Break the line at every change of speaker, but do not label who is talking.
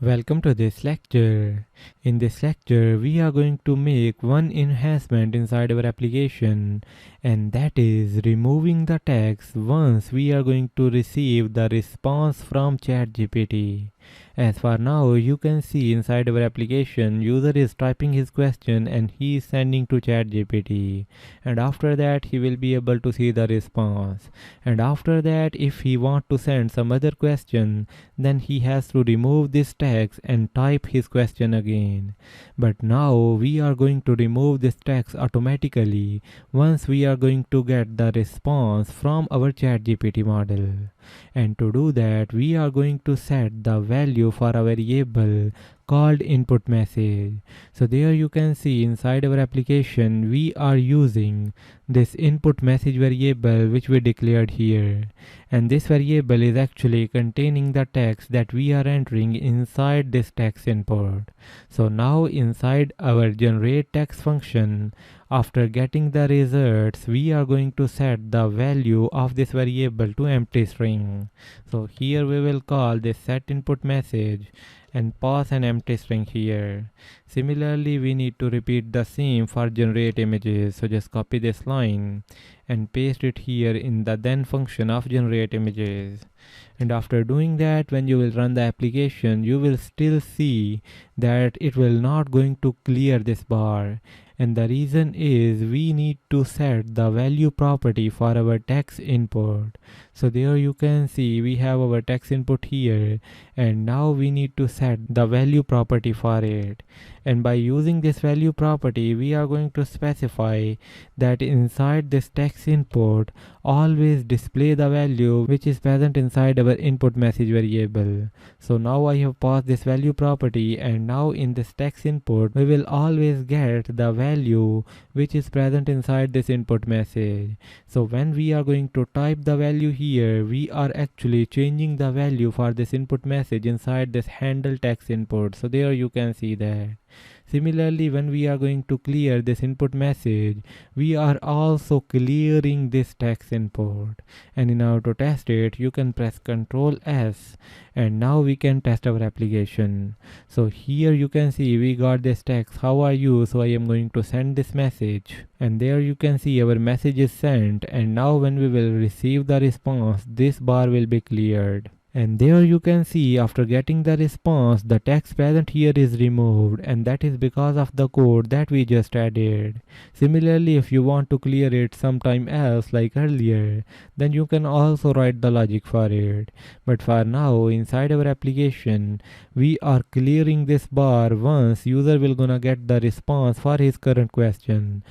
Welcome to this lecture. In this lecture, we are going to make one enhancement inside our application, and that is removing the text once we are going to receive the response from ChatGPT. As for now, you can see inside our application, user is typing his question and he is sending to ChatGPT. And after that, he will be able to see the response. And after that, if he want to send some other question, then he has to remove this text and type his question again. But now we are going to remove this text automatically once we are going to get the response from our ChatGPT model. And to do that, we are going to set the value for a variable called input message. So there you can see inside our application we are using this input message variable which we declared here, and this variable is actually containing the text that we are entering inside this text input. So now inside our generate text function, after getting the results, we are going to set the value of this variable to empty string. So here we will call this set input message and pass an empty string here. Similarly, we need to repeat the same for generate images. So just copy this line and paste it here in the then function of generate images. And after doing that, when you will run the application, you will still see that it will not going to clear this bar. And the reason is we need to set the value property for our text input. So there you can see we have our text input here, and now we need to set the value property for it. And by using this value property, we are going to specify that inside this text input always display the value which is present inside our input message variable. So now I have passed this value property, and now in this text input we will always get the value which is present inside this input message. So when we are going to type the value here, we are actually changing the value for this input message inside this handle text input. So there you can see that. Similarly, when we are going to clear this input message, we are also clearing this text input. And in order to test it, you can press Ctrl S, and now we can test our application. So here you can see we got this text, how are you? So I am going to send this message, and there you can see our message is sent, and now when we will receive the response, this bar will be cleared. And there you can see after getting the response, the text present here is removed, and that is because of the code that we just added. Similarly, if you want to clear it sometime else like earlier, then you can also write the logic for it. But for now, inside our application, we are clearing this bar once user will gonna get the response for his current question.